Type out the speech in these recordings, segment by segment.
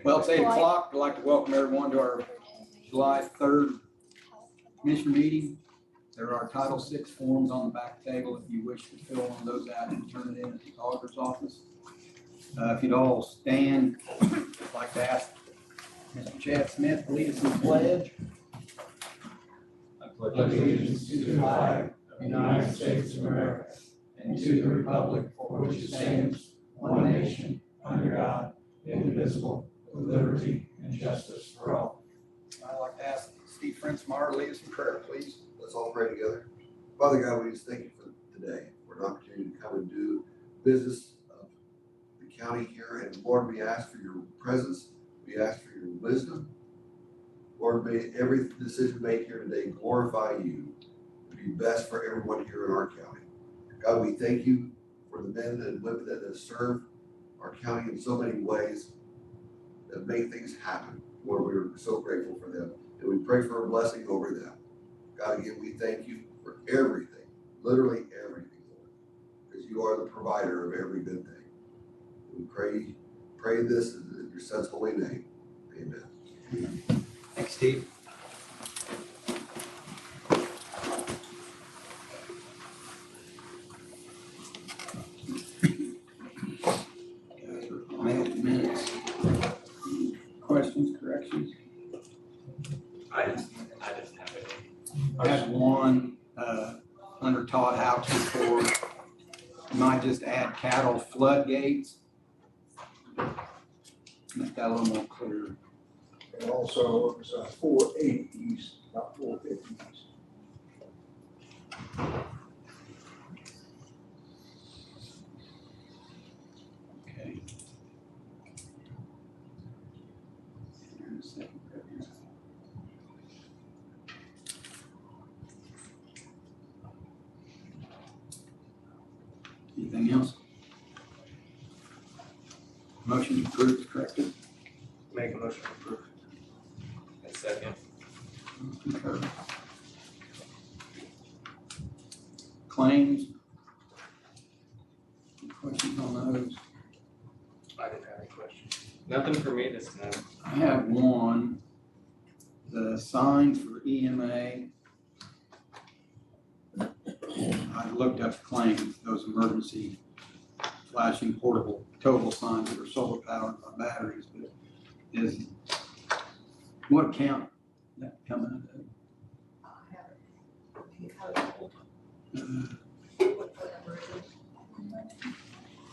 Well, it's 8 o'clock. I'd like to welcome everyone to our July 3rd commission meeting. There are Title VI forms on the back table if you wish to fill one of those out and turn it in at the auditor's office. If you'd all stand, I'd like to ask Mr. Chad Smith to lead us in the pledge. I pledge allegiance to the flag of the United States of America and to the republic for which it stands, one nation, under God, indivisible, with liberty and justice for all. I'd like to ask Steve Frinsmar to lead us in prayer, please. Let's all pray together. Father God, we just thank you for today, for an opportunity to come and do business of the county here. And Lord, we ask for your presence. We ask for your wisdom. Lord, may every decision made here today glorify you and be best for everyone here in our county. God, we thank you for the men and women that have served our county in so many ways that make things happen. Lord, we're so grateful for them. And we pray for a blessing over them. God, again, we thank you for everything, literally everything, Lord, because you are the provider of every good thing. We pray this in your son's holy name. Amen. Thanks, Steve. Minutes. Questions, corrections? I just have it. I had one under Todd Houck's report. You might just add cattle floodgates. Make that a little more clear. And also it was 480 east, not 450 east. Okay. Anything else? Motion approved, as corrected. Make a motion to approve. A second. Concur. Claims. Any questions on those? I didn't have any questions. Nothing for me this time. I have one. The signs for EMA. I looked up claims, those emergency flashing portable total signs that are solar powered by batteries, but is, what account that coming out of?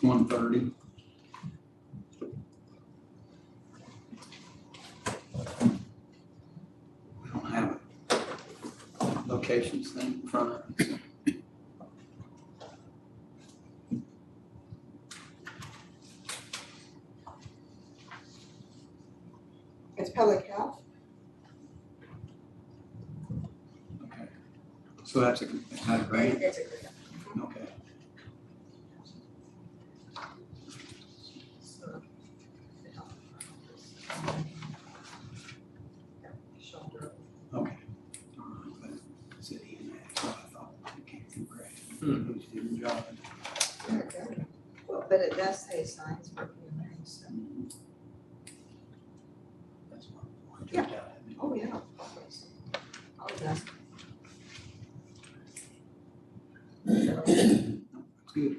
130. We don't have a locations thing in front of us. It's public health. Okay. So that's a grant? It's a grant. Okay. Shoulder. Okay. But city and that, so I thought it came through grant. Who's doing the job? Well, but it does say signs for EMA, so. That's what I jumped out at me. Oh, yeah. Always. Always ask. That's good.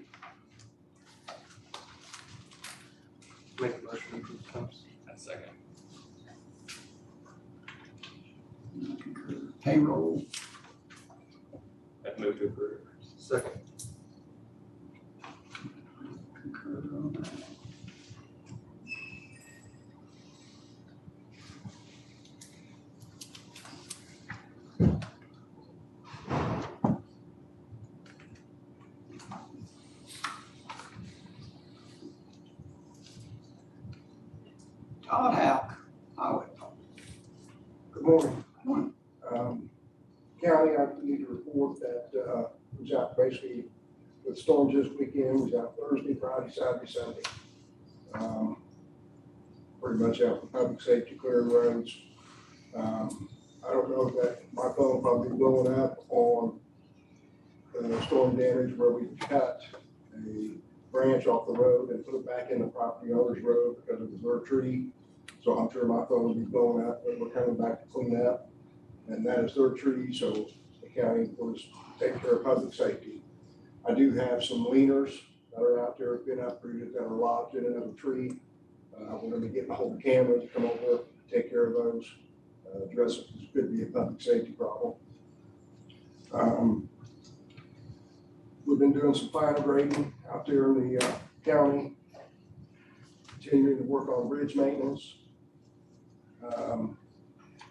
Make a motion to approve claims. A second. Concur. Payroll. I'd move to approve. Second. Concur on that. Todd Houck, Highway. Good morning. Morning. County, I need to report that was out basically with storms this weekend, was out Thursday, Friday, Saturday, Sunday. Pretty much out for public safety, clearing roads. I don't know if that, my phone probably blowing up on storm damage where we cut a branch off the road and put it back in the property owner's road because it was their tree. So I'm sure my phone will be blowing up, but we're coming back to clean up. And that is their tree, so the county was taking care of public safety. I do have some leaners that are out there, been uprooted, that are lodged in another tree. We're gonna be getting a hold of Cameron to come over, take care of those, address it, this could be a public safety problem. We've been doing some final grading out there in the county, continuing to work on bridge maintenance.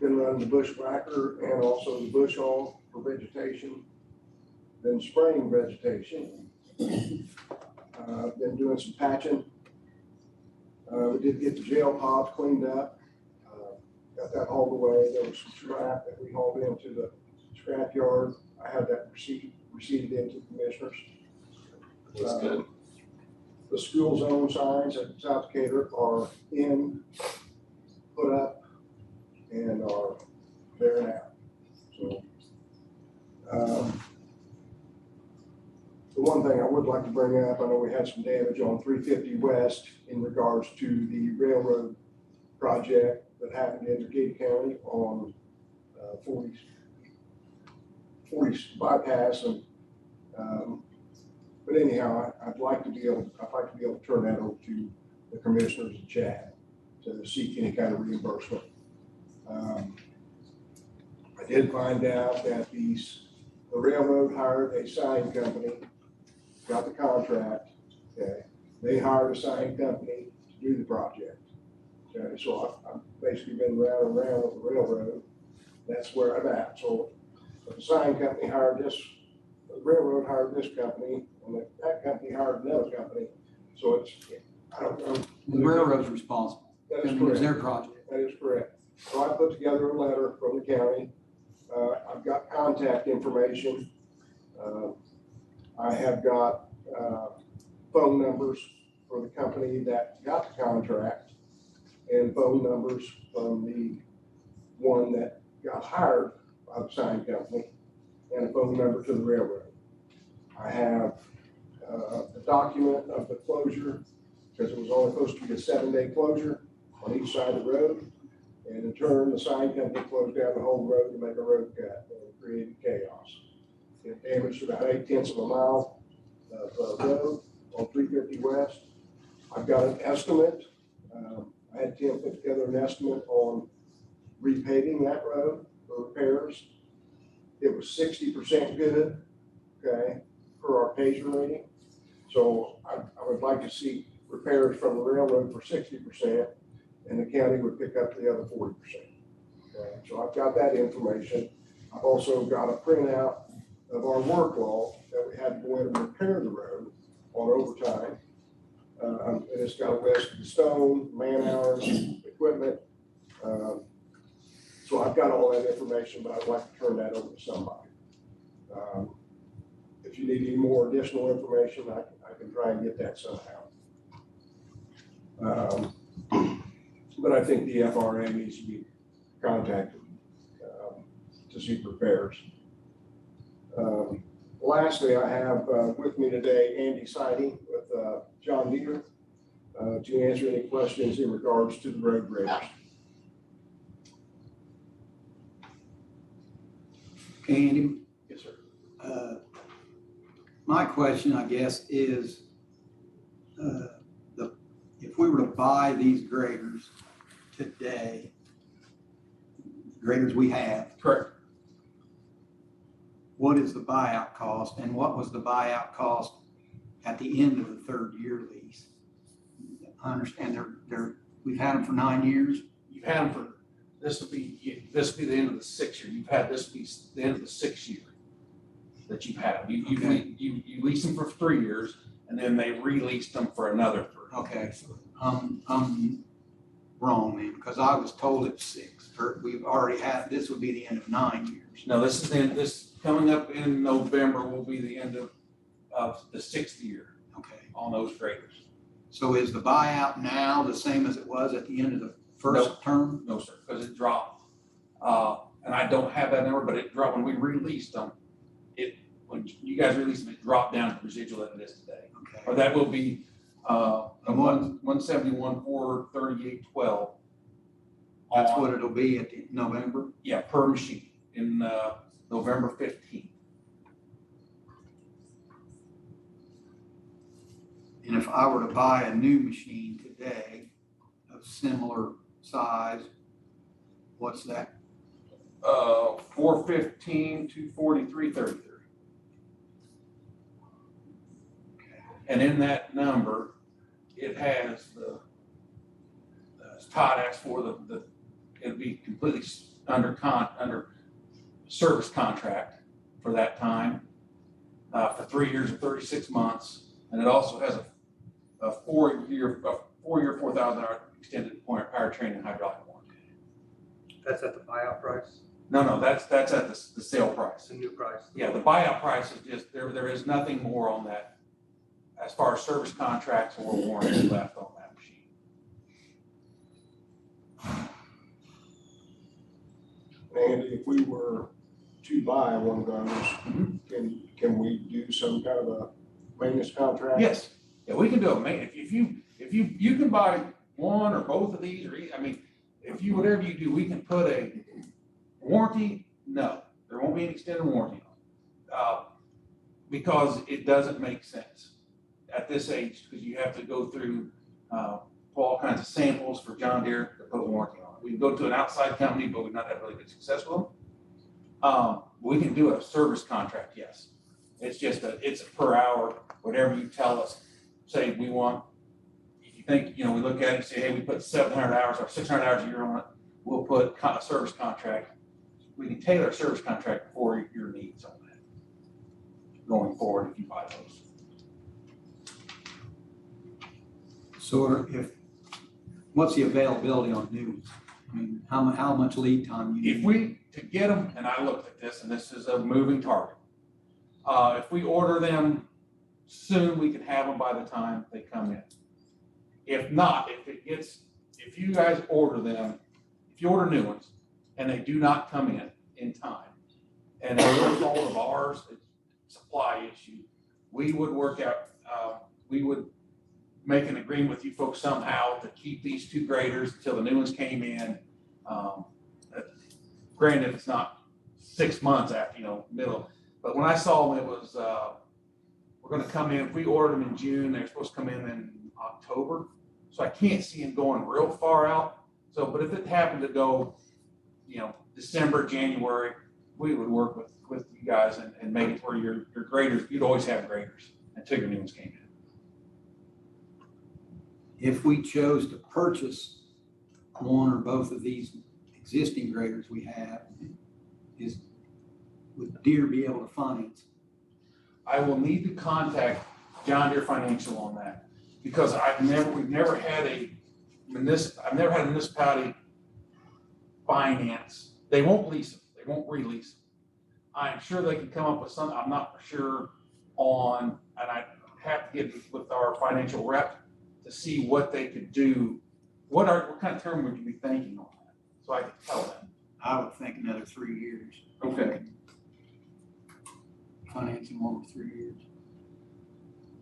Been running the bush whacker and also the bush hog for vegetation. Been spraying vegetation. Been doing some patching. We did get the jail pods cleaned up. Got that hauled away. There was some scrap that we hauled into the scrap yard. I had that received into the commissioners. That's good. The school zone signs at South Decatur are in, put up, and are there now. So, the one thing I would like to bring up, I know we had some damage on 350 West in regards to the railroad project that happened in Decatur County on 40 bypass, and but anyhow, I'd like to be able to turn that over to the commissioners and Chad to seek any kind of reimbursement. I did find out that the railroad hired a sign company, got the contract, okay? They hired a sign company to do the project. Okay, so I've basically been round and round with the railroad. That's where I'm at. So the sign company hired this, the railroad hired this company, and that company hired another company. So it's, I don't know. The railroad's responsible. That I is mean, it's correct. their project. That is correct. So I put together a letter from the county. I've got contact information. I have got phone numbers for the company that got the contract and phone numbers from the one that got hired by the sign company and a phone number to the railroad. I have a document of the closure because it was only supposed to be a 7-day closure on each side of the road. And in turn, the sign company closed down the whole road to make a road cut, and it created chaos. It damaged about 0.8 of a mile of road on 350 West. I've got an estimate. I had Tim put together an estimate on repaving that road for repairs. It was 60% good, okay, for our pager rating. So I would like to see repairs from the railroad for 60%. And the county would pick up the other 40%. Okay, so I've got that information. I've also got a printout of our work log that we had to go in and repair the road on overtime. And it's got a list of the stone, man hours, equipment. So I've got all that information, but I'd like to turn that over to somebody. If you need any more additional information, I can try and get that somehow. But I think the FRA needs to be contacted to seek repairs. Lastly, I have with me today Andy Siding with John Deere to answer any questions in regards to the road graders. Okay, Andy, Yes, sir. my question, I guess, is if we were to buy these graders today, graders we have, Correct. what is the buyout cost and what was the buyout cost at the end of the 3rd year lease? I understand we've had them for 9 years. You've had them for, this will be the end of the 6th year. You've had this be the end of the 6th year that you've had them. You leased them for 3 years and then they released them for another 3. Okay, I'm wrong then, because I was told it's 6. We've already had, this would be the end of 9 years. No, this coming up in November will be the end of the 6th year Okay, on those graders. so is the buyout now the same as it was at the end of the first Nope. term? No, sir, because it dropped. And I don't have that number, but it dropped when we released them. When you guys released them, it dropped down to the residual that it is today. Okay. Or that will be, a 171, 438.12. That's what it'll be at the November? Yeah, per machine in, November 15th. And if I were to buy a new machine today of similar size, what's that? 415, 243, 33. And in that number, it has as Todd asked for, it'll be completely under service contract for that time, for 3 years and 36 months. And it also has a 4-year, 4,000-hour extended powertrain and hydraulic warranty. That's at the buyout price, No, that's at the sale price. the new price. Yeah, the buyout price is just, there is nothing more on that as far as service contracts or warranty left on that machine. Andy, if we were to buy one of those, can we do some kind of a maintenance contract? Yes, yeah, we can do it, if you can buy one or both of these, or, I mean, whatever you do, we can put a warranty, no, there won't be an extended warranty on it. Because it doesn't make sense at this age, because you have to go through, pull all kinds of samples for John Deere to put a warranty on it. We can go to an outside company, but we've not had really good success with them. We can do a service contract, yes. It's just it's a per hour, whatever you tell us. Say we want, if you think, we look at it and say, hey, we put 700 hours or 600 hours a year on it, we'll put a service contract. We can tailor a service contract for your needs on that going forward if you buy those. So what's the availability on new ones? I mean, how much lead time you need? If we, to get them, and I looked at this, and this is a moving target. If we order them soon, we can have them by the time they come in. If not, if you guys order them, if you order new ones and they do not come in time, and it's a fault of ours, it's a supply issue, we would work out, we would make an agreement with you folks somehow to keep these 2 graders until the new ones came in. Granted, it's not 6 months after, middle, but when I saw them, it was, we're gonna come in, if we ordered them in June, they're supposed to come in October. So I can't see them going real far out. So, but if it happened to go, December, January, we would work with you guys and make it where your graders, you'd always have graders until your new ones came in. If we chose to purchase one or both of these existing graders we have, would Deere be able to finance? I will need to contact John Deere Financial on that, because we've never had a municipality finance. They won't lease them. They won't release them. I'm sure they can come up with something. I'm not sure on, and I have to get with our financial rep to see what they could do. What kind of term would you be thinking on that? So I can tell them. I would think another 3 years. Okay. Financing over 3 years.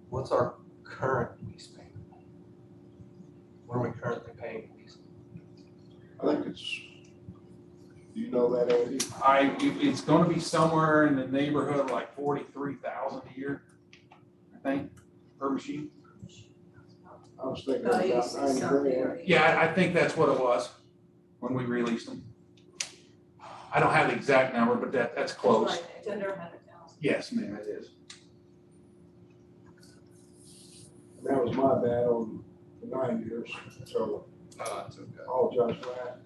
What's our current lease payment? What are we currently paying lease? I think it's, do you know that, Andy? It's going to be somewhere in the neighborhood of like 43,000 a year, I think, per machine. I was thinking Oh, you about see 90 something. grand. Yeah, I think that's what it was when we released them. I don't have the exact number, but that's close. Right, it's under 100,000. Yes, ma'am, it is. That was my bad on the 9 years, so It's okay. I apologize for that.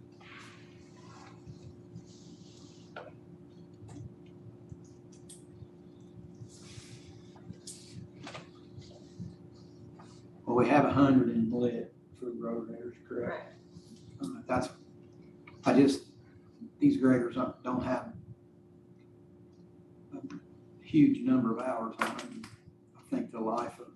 Well, we have 100 in lit for the rotators, correct? These graders don't have a huge number of hours on them. I think the life of,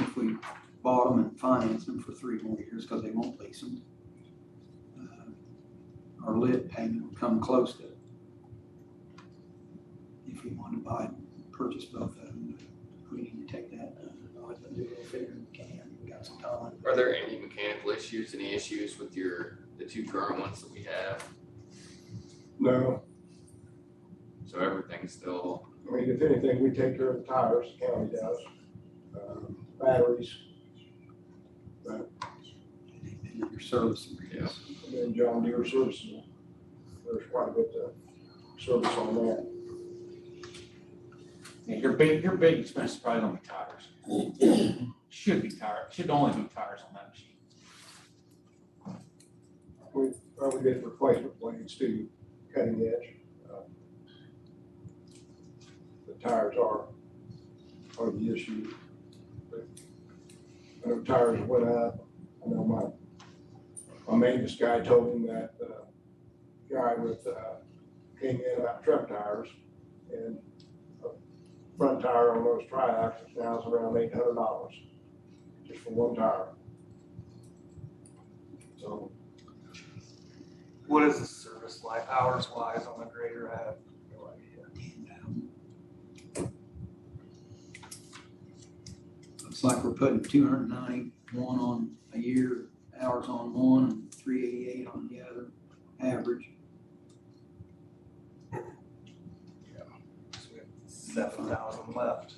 if we bought them and financed them for 3 more years, because they won't lease them, our lit payment will come close to it. If we want to purchase both of them, we need to take that, I'll have to do a little figuring we can, we got some time. Are there any mechanical issues, any issues with the two current ones that we have? No, So everything's still, I mean, if anything, we take care of the tires, the county does, batteries, And your service. Yeah. and then John Deere services. There's quite a bit of service on that. Yeah, your big expense is probably gonna be tires. Should only be tires on that machine. We probably get replacement blades too, cutting edge. The tires are the issue. But I know tires went up. I know my maintenance guy told him that the guy came in about truck tires, and a front tire on those tri-axles now is around $800 just for one tire. So What is the service life hours wise on the grader? I have no idea. Looks like we're putting 291 on a year, hours on one, and 388 on the other, average. So we have 7,000 left.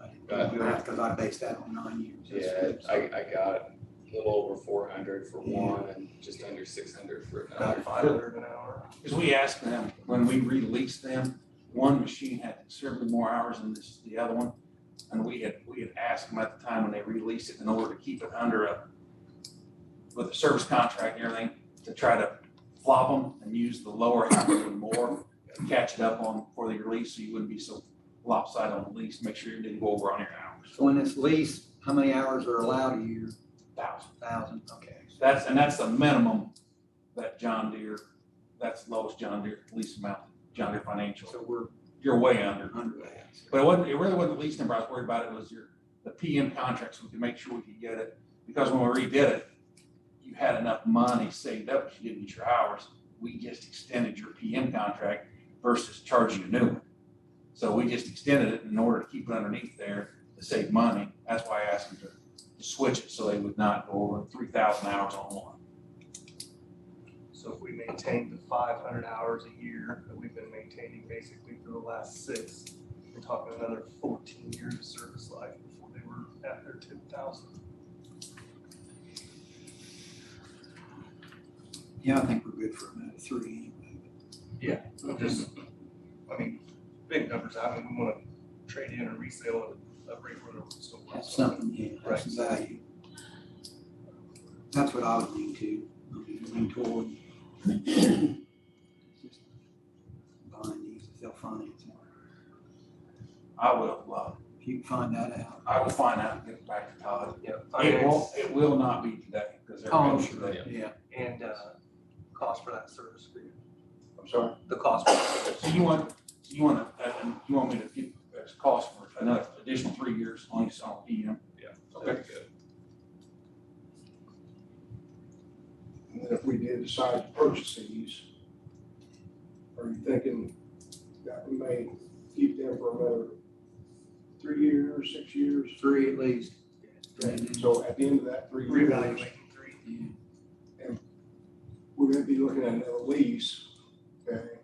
I didn't do that because I based that on 9 years. That's yeah, good. I got a little over 400 for one and just under 600 for another. About 500 an hour. Because we asked them, when we released them, one machine had considerably more hours than the other one. And we had asked them at the time when they released it, in order to keep it with a service contract and everything, to try to flop them and use the lower hours and more, catch it up on before they release, so you wouldn't be so lopsided on the lease. Make sure you didn't go over on your hours. So in this lease, how many hours are allowed a year? 1,000. 1,000, okay. That's the minimum that John Deere, that's the lowest John Deere lease amount, John Deere Financial. So we're You're way under. under that. But it really wasn't the lease number I was worried about. It was the PM contract, so we could make sure we could get it. Because when we redid it, you had enough money saved up, but you didn't get your hours. We just extended your PM contract versus charging you a new one. So we just extended it in order to keep it underneath there to save money. That's why I asked them to switch it, so they would not go over 3,000 hours on one. So if we maintain the 500 hours a year that we've been maintaining basically for the last 6, we're talking another 14 years of service life before they were at their 10,000. Yeah, I think we're good for another 3 anyway. Yeah, so just, I mean, big numbers. I mean, we want to trade in or resale at a rate where they're still worth That's something, yeah, that's Right. value. That's what I would lean to, lean toward. Just buying these, if they'll finance it. I will, If you can find that out. I will find out and get back to Todd. Yeah, It will not be today, because they're. Oh, I'm going sure, today. yeah. and cost for that service agreement. I'm sorry. The cost for that service. So you want me to get a cost for another additional 3 years on each on PM? Yeah, Okay. that'd be good. And then if we did decide to purchase these, are you thinking that we may keep them for another 3 years, 6 years? 3 at least. So at the end of that 3 years, Reevaluating 3. Yeah. we're gonna be looking at another lease, okay?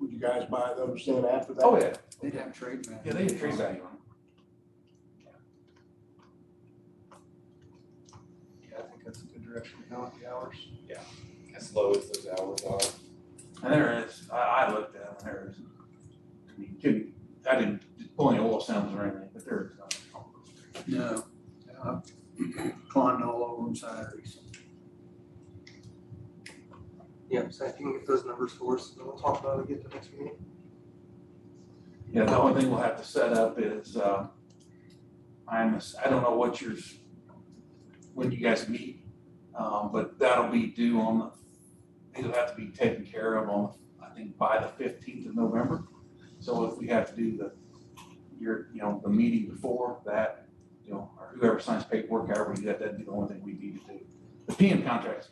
Would you guys buy those then after that? Oh, yeah. They'd have trade value. Yeah, they have trade value on them. Yeah, I think that's a good direction to go with the hours. As low as those hours are. And there is, I looked at them, and there is, I mean, I didn't pull any oil samples or anything, but there is nothing. No, climbed all over them Saturdays. Yeah, so if you can get those numbers for us, then we'll talk about it again at the next meeting. Yeah, the only thing we'll have to set up is, I don't know when you guys meet, but that'll be due it'll have to be taken care of on, I think, by the 15th of November. So if we have to do the meeting before that, or whoever signs paperwork, however we do that, that'd be the only thing we need to do. The PM contract's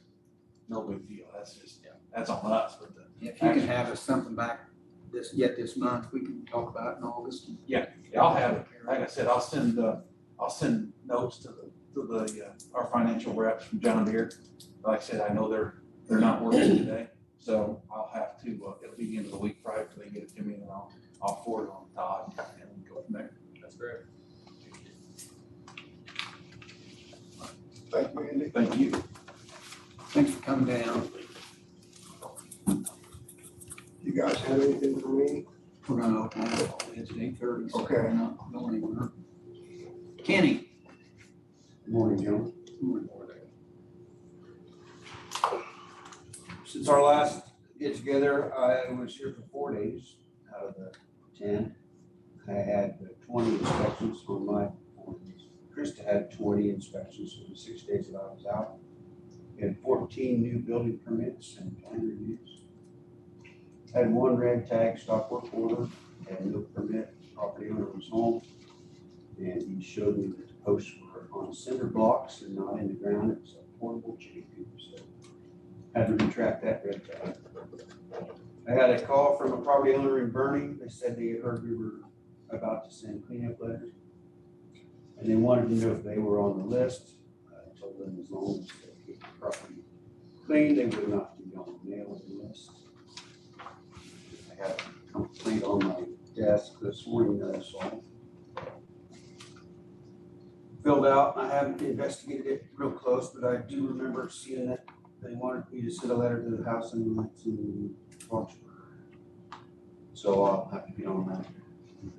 no big deal, that's on us, but If you can have us something back this month, we can talk about it in August. Yeah, I'll have it. Like I said, I'll send notes to our financial reps from John Deere. Like I said, I know they're not working today, so I'll have to, it'll be the end of the week prior to they get it to me, and I'll forward it on to Todd and go from there. That's great. Thank you, Andy. Thank you. Thanks for coming down. You guys have anything for me? We're gonna open it, it's 8:30, so Okay. we're not going anywhere. Kenny? Good morning, gentlemen. Since our last get together, I was here for 4 days out of the 10. I had 20 inspections on my 4 days. Krista had 20 inspections for the 6 days that I was out. We had 14 new building permits and plan reviews. Had 1 red tag stop work order, had no permit, property owner was home. And he showed me that the posts were on cinder blocks and not in the ground. It was a portable chicken coop, so had to retract that red tag. I had a call from a property owner in Bernie. They said they heard we were about to send cleanup letters. And they wanted to know if they were on the list. I told them as long as they keep the property clean, they would not be on the mailing list. I had a complaint on my desk this morning that I saw. Filled out. I haven't investigated it real close, but I do remember seeing that they wanted me to send a letter to the house in Lawrenceburg. So I'll have to get on that.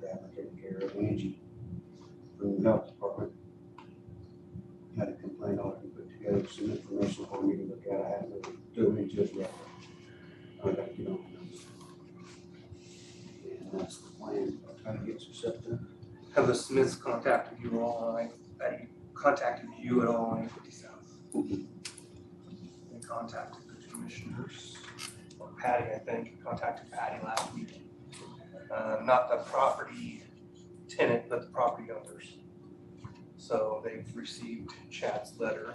Get that taken care of. Angie from the health department had a complaint on it and put together some information for me to look at. I haven't really dove into it yet. I gotta get on those. And that's the plan. I'll try to get some stuff done. Have the Smiths contacted you all on, contacted you at all on 850 South? They contacted the commissioners, or Patty, I think, contacted Patty last week. Not the property tenant, but the property owners. So they've received Chad's letter,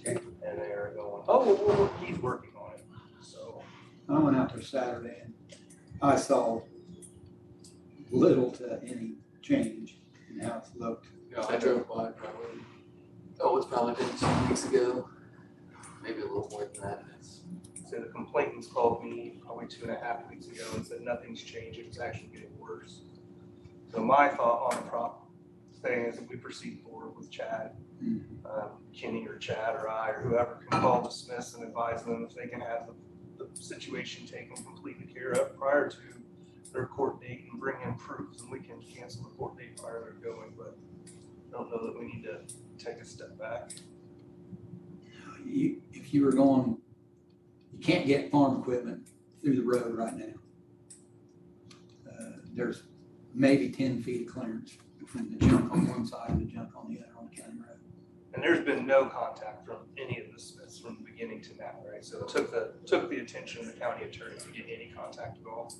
and they're going, oh, he's working on it, so. I went out there Saturday and I saw little to any change in how it's looked. Yeah, I drove by probably, it's probably been 2 weeks ago, maybe a little more than that. So the complainants called me probably 2.5 weeks ago and said nothing's changed, it's actually getting worse. So my thought on the prop thing is if we proceed forward with Chad, Kenny or Chad or I or whoever can call the Smiths and advise them if they can have the situation taken completely care of prior to their court date and bring in proofs, and we can cancel the court date prior to going, but I don't know that we need to take a step back. If you were going, you can't get farm equipment through the road right now. There's maybe 10 feet of clearance between the junk on one side and the junk on the other on the county road. And there's been no contact from any of the Smiths from the beginning to now, right? So it took the attention of the county attorney to get any contact at all.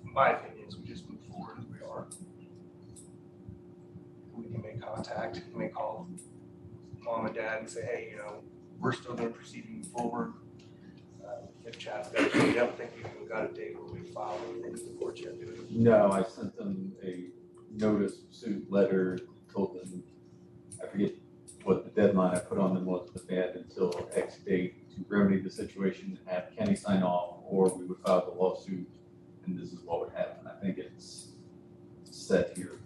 My opinion is we just move forward as we are. We can make contact, we may call mom and dad and say, hey, we're still gonna proceed moving forward. If Chad's got, I don't think we've even got a date where we file anything with the court yet, do we? No, I sent them a notice of suit letter, told them, I forget what the deadline I put on them was, but they had until X date to remedy the situation and have Kenny sign off, or we would file the lawsuit, and this is what would happen. I think it's set here,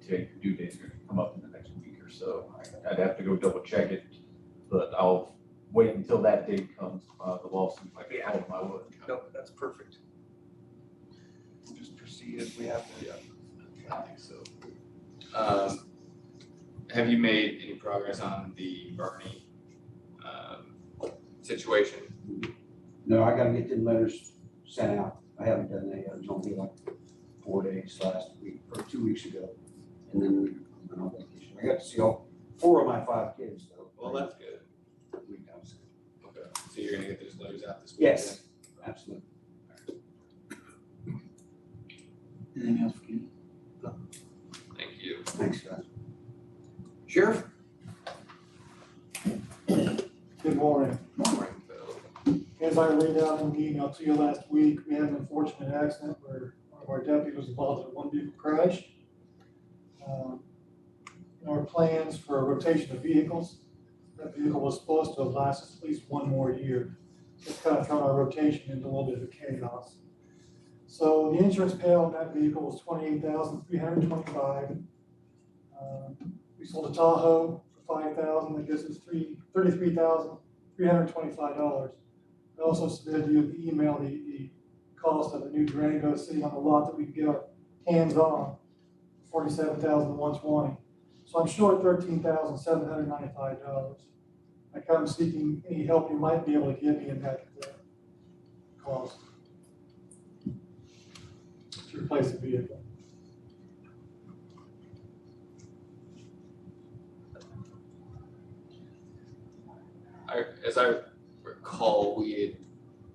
the due date's gonna come up in the next week or so. I'd have to go double check it, but I'll wait until that date comes, the lawsuit, like I told them I would. No, that's perfect. We'll just proceed as we have to. I think so. Have you made any progress on the Bernie situation? No, I gotta get them letters sent out. I haven't done that yet. It was only like 4 days last week, or 2 weeks ago. And then we went on vacation. I got to see all 4 of my 5 kids though. Well, that's good. Week I was- Okay, so you're gonna get those letters out this week? Yes, absolutely. Anything else for you? Thank you. Thanks, guys. Sheriff? Good morning. Morning. As I laid out in the email to you last week, we had an unfortunate accident where one of our deputies was involved in a one vehicle crash. In our plans for a rotation of vehicles, that vehicle was supposed to have lasted at least one more year. It's kind of thrown our rotation into a little bit of chaos. So the insurance payout on that vehicle was $28,325. We sold a Tahoe for $5,000. That gives us $33,325. I also submitted to you the email the cost of a new Durango sitting on the lot that we can get our hands on, $47,120. So I'm short $13,795. I come seeking any help you might be able to give me in that cost to replace the vehicle. As I recall, we had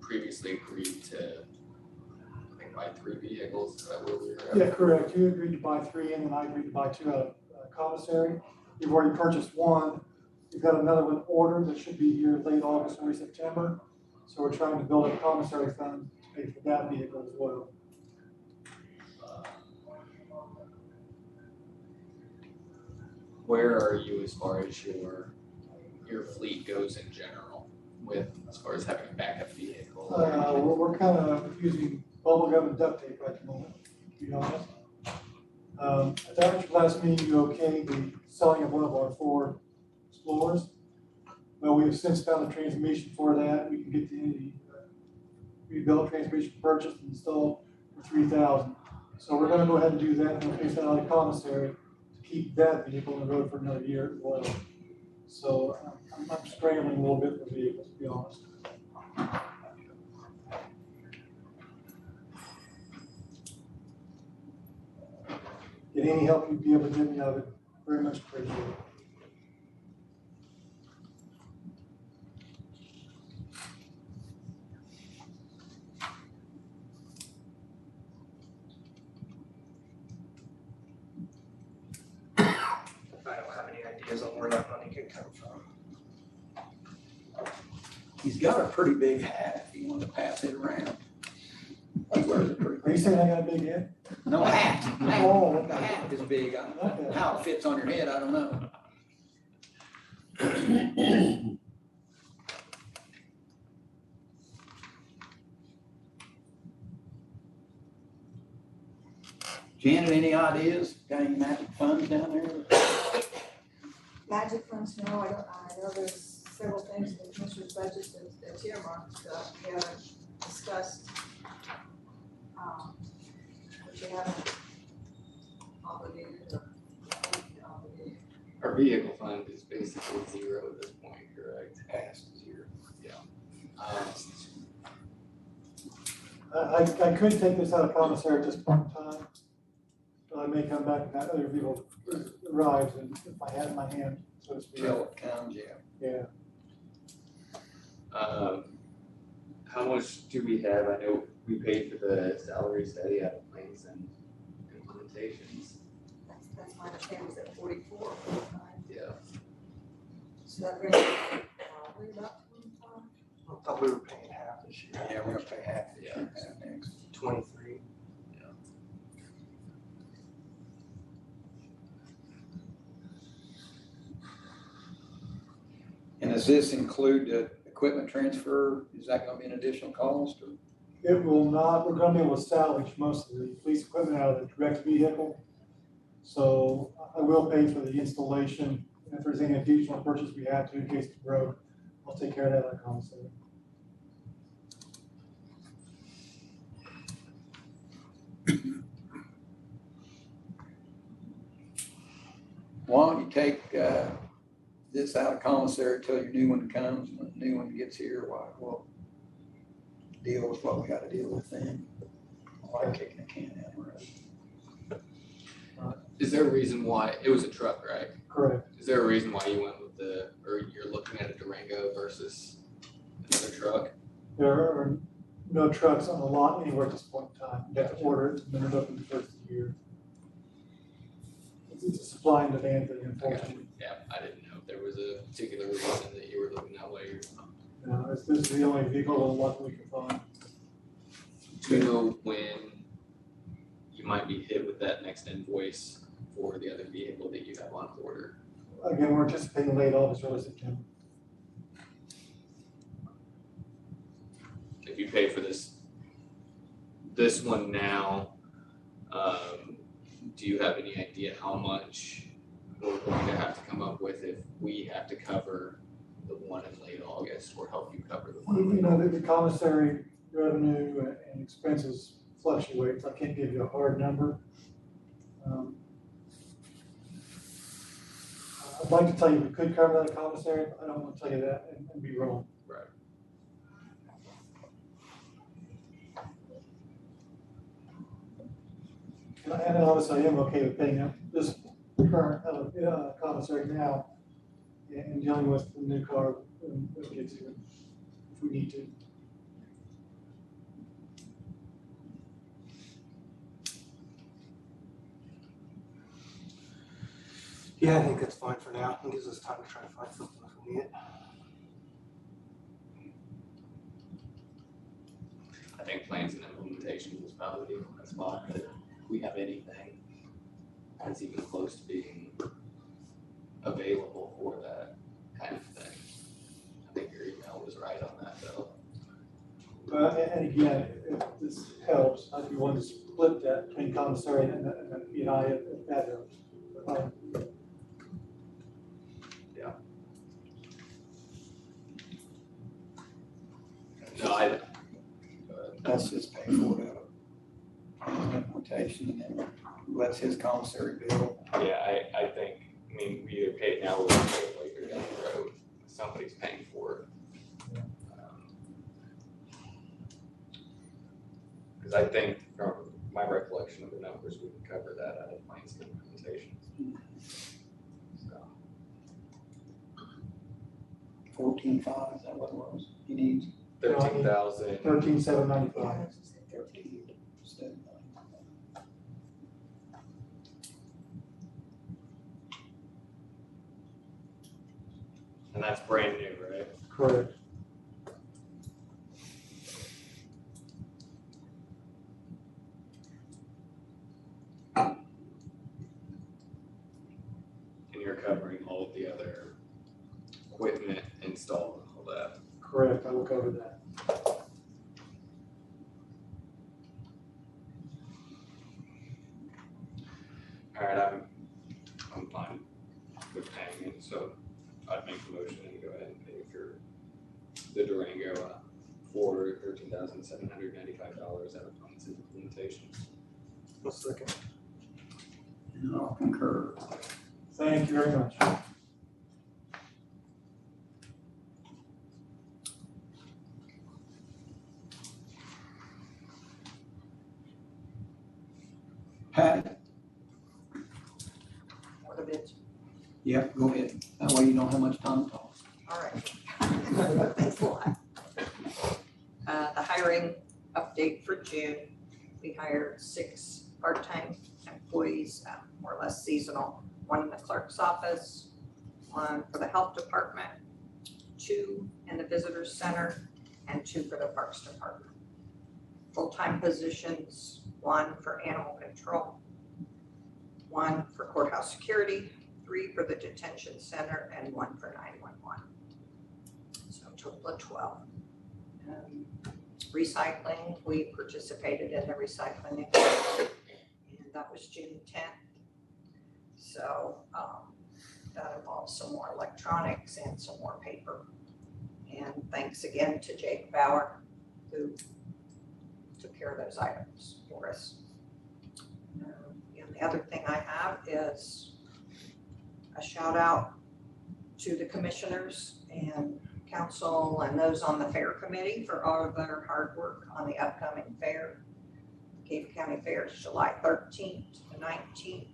previously agreed to, I think, buy 3 vehicles. Is that where we were at? Yeah, correct. You agreed to buy 3 and then I agreed to buy 2 out of commissary. You've already purchased 1. You've got another one ordered that should be here late August, early September. So we're trying to build a commissary fund to pay for that vehicle as well. Where are you as far as your fleet goes in general, with as far as having a backup vehicle? We're kind of using bubble gum and duct tape at the moment, to be honest. At that last meeting, you okayed the selling of one of our Ford Explorers. Well, we have since found a transmission for that. We can get the rebuilt transmission purchased and installed for $3,000. So we're going to go ahead and do that, and we'll place that out of commissary to keep that vehicle on the road for another year as well. So I'm scrambling a little bit for vehicles, to be honest. Get any help you'd be able to give me, I would very much appreciate it. I don't have any ideas on where that money could come from. He's got a pretty big hat if you want to pass it around. He wears a pretty Are you big saying I got a big head? No, hat. Oh, The hat is big. Okay. How it fits on your head, I don't know. Janet, any ideas? Got any magic funds down there? Magic funds, no, I know there's several things in the commissioner's budget that's earmarked, we haven't discussed. Which you haven't obligated or obligated. Our vehicle fund is basically 0 at this point, correct? Past 0. I could take this out of commissary at this point in time, but I may come back and that other vehicle arrives and if I had it in my hand, so to speak. Till it comes, yeah. Yeah. How much do we have? I know we paid for the salary study out of plans and implementations. That's my understanding, was at 44, 45. Yeah. So that brings it probably about 25. I thought we were paying half this year. Yeah, we're gonna pay half this year, half next. 23. And does this include the equipment transfer? Is that gonna be an additional cost or? It will not, we're gonna be able to salvage most of the police equipment out of the direct vehicle. So I will pay for the installation. If there's any additional purchase we have to in case it's broke, I'll take care of that on commissary. Why don't you take this out of commissary till your new one comes, and when the new one gets here, we'll deal with what we gotta deal with then. Like kicking a can down the road. Is there a reason why, it was a truck, right? Correct. Is there a reason why you went with or you're looking at a Durango versus another truck? There are no trucks on the lot anywhere at this point in time. You have to order it, and then they're looking the first of the year. It's a supply and demand thing, unfortunately. Yeah, I didn't know if there was a particular reason that you were looking that way or not. This is the only vehicle and what we can find. Do you know when you might be hit with that next invoice for the other vehicle that you have on order? Again, we're anticipating late August, early September. If you pay for this one now, do you have any idea how much we're going to have to come up with if we have to cover the one in late August or help you cover the one in You late know, August? the commissary revenue and expenses fluctuates. I can't give you a hard number. I'd like to tell you we could cover that commissary, but I don't want to tell you that and be wrong. Right. And obviously I am okay with paying up this current commissary now and dealing with the new car when we get to it, if we need to. Yeah, I think that's fine for now. It gives us time to try to find something if we need it. I think plans and implementation is probably a spot that if we have anything that's even close to being available for that kind of thing. I think your email was right on that though. And again, if this helps, I'd be willing to split that between commissary and the P&I if that helps. No, Let's just pay for it out of implementation and then lets his commissary bill. yeah, I think, I mean, we either pay it now or we pay it later down the road. Somebody's paying for it. Because I think from my recollection of the numbers, we can cover that out of plans and implementation. So, 14.5, is that what it was? He needs 13,000. 13,795. 13.7. And that's brand new, right? Correct. And you're covering all of the other equipment installed and all that. Correct, I will cover that. All right, I'm fine with paying it, so I'd make the motion and go ahead and pay for the Durango for $13,795 out of plans and implementation. A second. And I'll concur. Thank you very much. Patty? What a bit. Yep, go ahead. That way you don't have much time to talk. All right. Thanks a lot. The hiring update for June, we hired 6 part-time employees, more or less seasonal. 1 in the clerk's office, 1 for the health department, 2 in the visitor center, and 2 for the parks department. Full-time positions, 1 for animal control, 1 for courthouse security, 3 for the detention center, and 1 for 911. So a total of 12. Recycling, we participated in the recycling event, and that was June 10th. So that involves some more electronics and some more paper. And thanks again to Jake Bauer, who took care of those items for us. And the other thing I have is a shout out to the commissioners and council and those on the fair committee for all of their hard work on the upcoming fair. Cave County Fair is July 13th to 19th.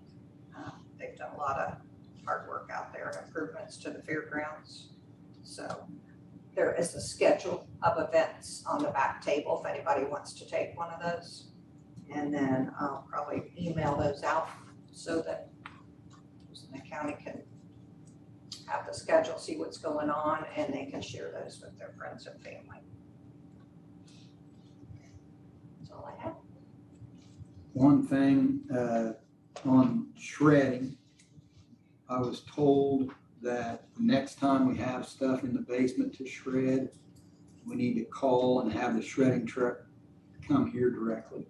They've done a lot of hard work out there and improvements to the fairgrounds. So there is a schedule of events on the back table if anybody wants to take one of those. And then I'll probably email those out so that the county can have the schedule, see what's going on, and they can share those with their friends and family. That's all I have. One thing, on shredding, I was told that next time we have stuff in the basement to shred, we need to call and have the shredding truck come here directly.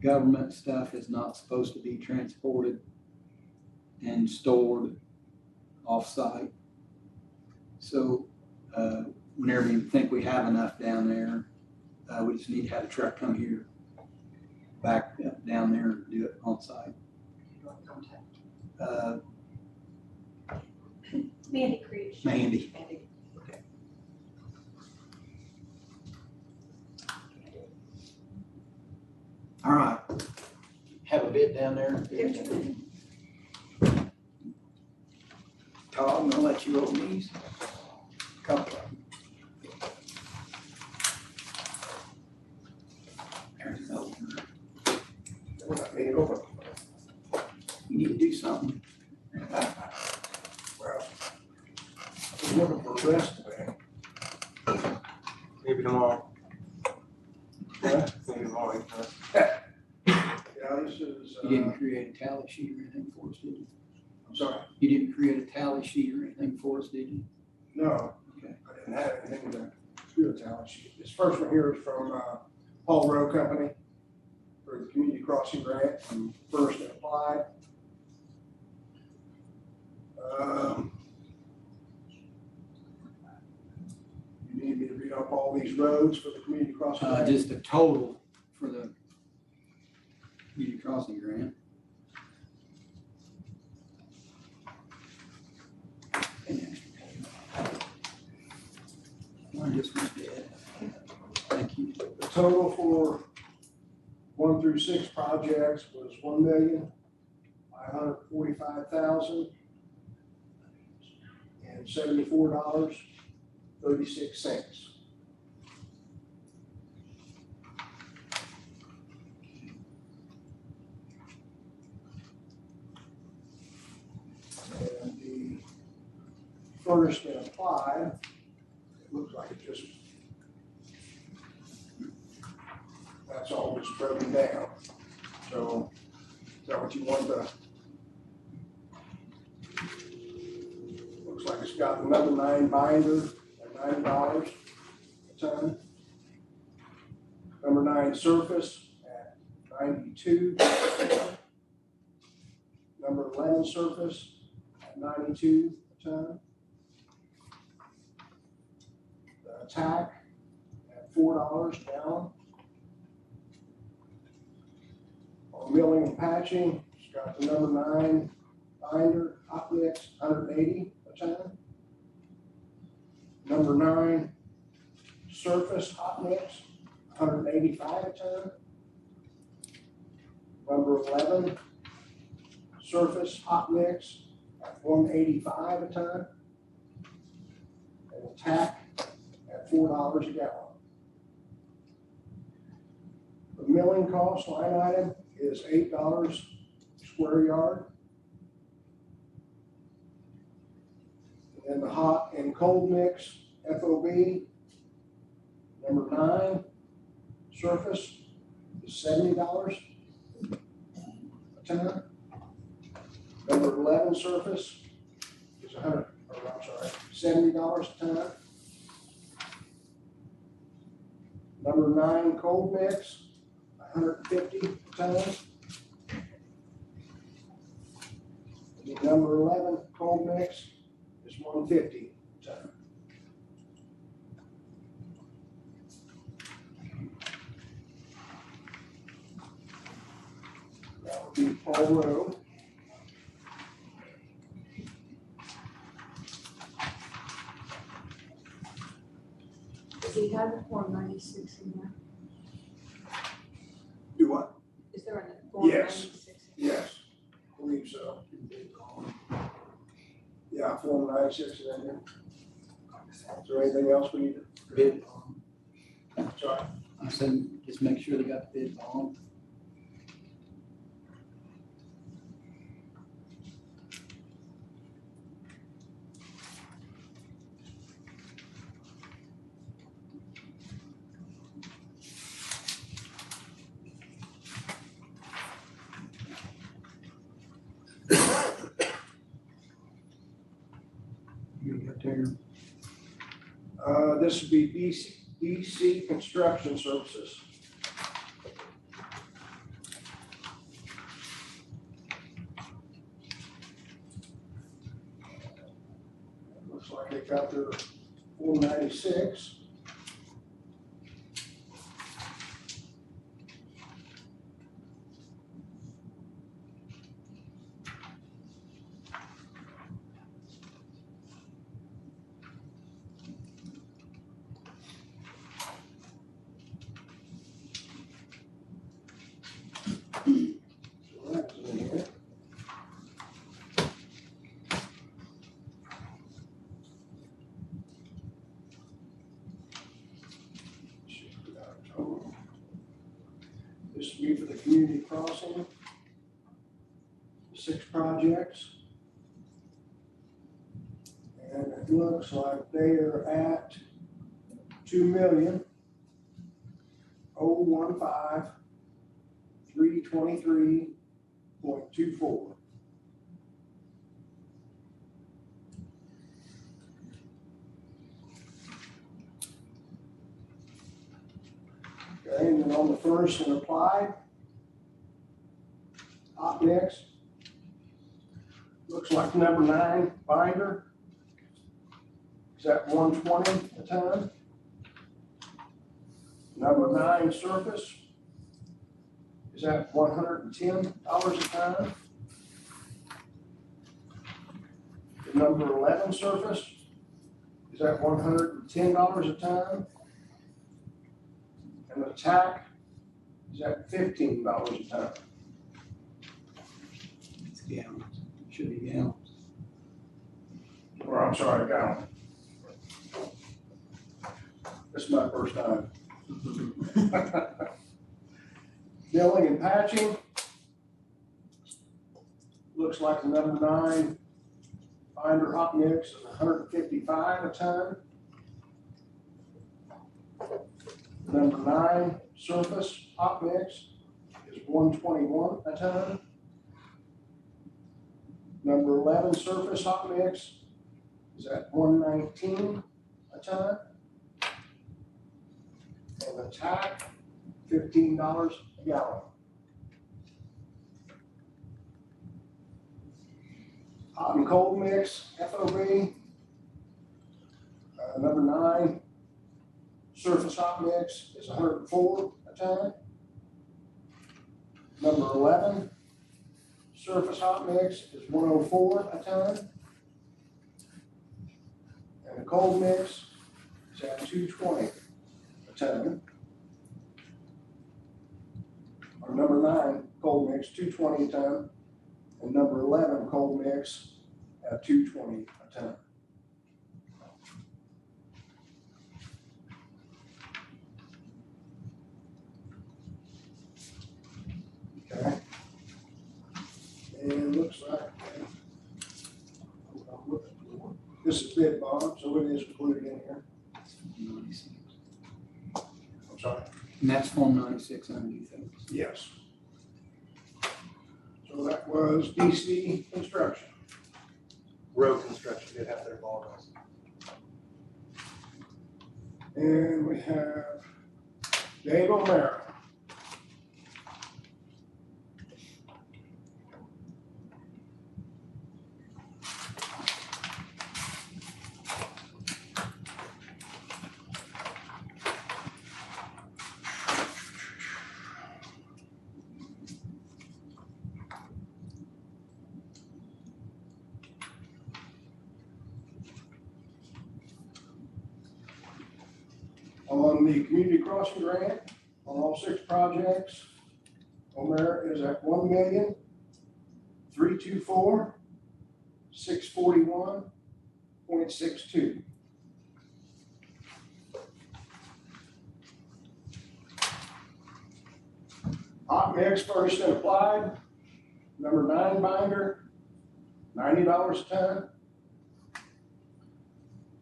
Government stuff is not supposed to be transported and stored off-site. So, whenever you think we have enough down there, we just need to have a truck come here, back down there and do it on-site. Mandy Creech. Mandy. Andy, okay. All right. Have a bid down there. Todd, I'm gonna let you open these. Couple of them. There's an opener. We're not being open. You need to do something. Well, I was looking for a rest today. Maybe tomorrow. Yeah. Maybe tomorrow. Yeah, this is, You didn't create a tally sheet or anything for us, did you? I'm sorry, You didn't create a tally sheet or anything for us, did you? no, Okay. I didn't have anything to do a talent sheet. This first one here is from, Paul Rowe Company for the community crossing grant, first and applied. You need me to read off all these roads for the community crossing grant? Just the total for the community crossing grant. One just went dead. Thank you. The total for 1 through 6 projects was $1,545,074.36. And the first and applied, it looks like it just, that's all just broken down. So, is that what you want to? Looks like it's got the number 9 binder at $90 a ton. Number 9 surface at $92. Number 11 surface at $92 a ton. The tack at $4 a gallon. On milling and patching, it's got the number 9 binder, hot mix, 180 a ton. Number 9 surface hot mix, 185 a ton. Number 11 surface hot mix at 185 a ton. And the tack at $4 a gallon. The milling cost line item is $8 square yard. And then the hot and cold mix, FOB, number 9 surface is $70 a ton. Number 11 surface is $70 a ton. Number 9 cold mix, $150 a ton. And the number 11 cold mix is $150 a ton. That would be Paul Rowe. Does he have the Form 96 in there? Do what? Is there a Form Yes. 96? Yes, I believe so. Yeah, Form 96 is in there. Is there anything else we need to? Bid bond. Sorry. I said, just make sure they got the bid bond. Decatur? This would be DC Construction Services. Looks like they got their 496. So that's in here. This will be for the community crossing. 6 projects. And it looks like they are at 2,015,323.24. Okay, and then on the first and applied, hot mix, looks like number 9 binder is at 120 a ton. Number 9 surface is at $110 a ton. The number 11 surface is at $110 a ton. And the tack is at $15 a ton. It's gallons. Should be gallons. Or I'm sorry, gallon. This is my first time. Milling and patching. Looks like the number 9 binder hot mix is 155 a ton. Number 9 surface hot mix is 121 a ton. Number 11 surface hot mix is at 119 a ton. And the tack, $15 a gallon. Hot and cold mix, FOB, number 9 surface hot mix is 104 a ton. Number 11 surface hot mix is 104 a ton. And the cold mix is at 220 a ton. Or number 9 cold mix, 220 a ton. And number 11 cold mix at 220 a ton. Okay. And looks like this is bid bond, so it is included in here. I'm sorry. And that's Form 96 underneath those. Yes. So that was DC Construction. Road construction did have their ball on. And we have Dave O'Mara. On the community crossing grant, on all 6 projects, O'Mara is at $1,324,641.62. Hot mix furnished and applied, number 9 binder, $90 a ton.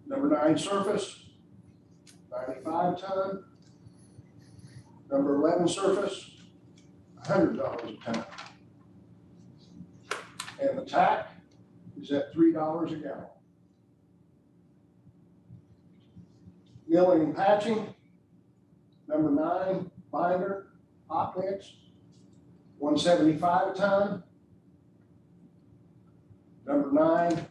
Number 9 surface, 95 ton. Number 11 surface, $100 a ton. And the tack is at $3 a gallon. Milling and patching. Number 9, binder, hot mix, $175 a ton. Number 9,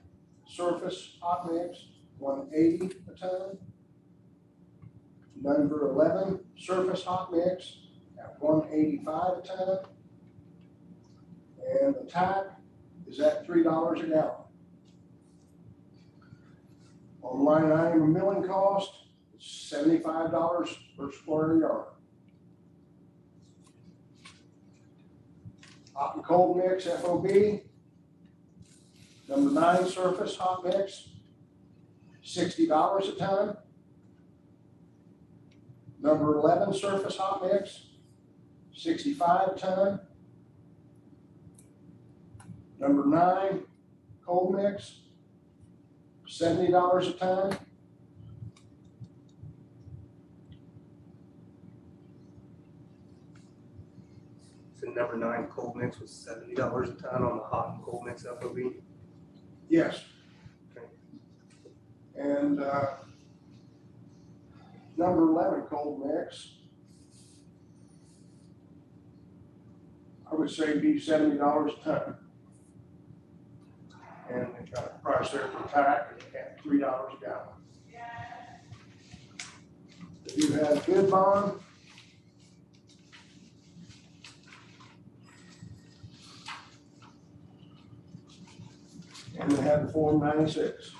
surface hot mix, $180 a ton. Number 11, surface hot mix at $185 a ton. And the tack is at $3 a gallon. On line item of milling cost, it's $75 per square yard. Hot and cold mix FOB. Number 9, surface hot mix, $60 a ton. Number 11, surface hot mix, $65 a ton. Number 9, cold mix, $70 a ton. So number 9 cold mix was $70 a ton on the hot and cold mix FOB. Yes. Okay. And number 11, cold mix, I would say be $70 a ton. And they got a price there for tack at $3 a gallon. If you have bid bond, and they have the Form 96.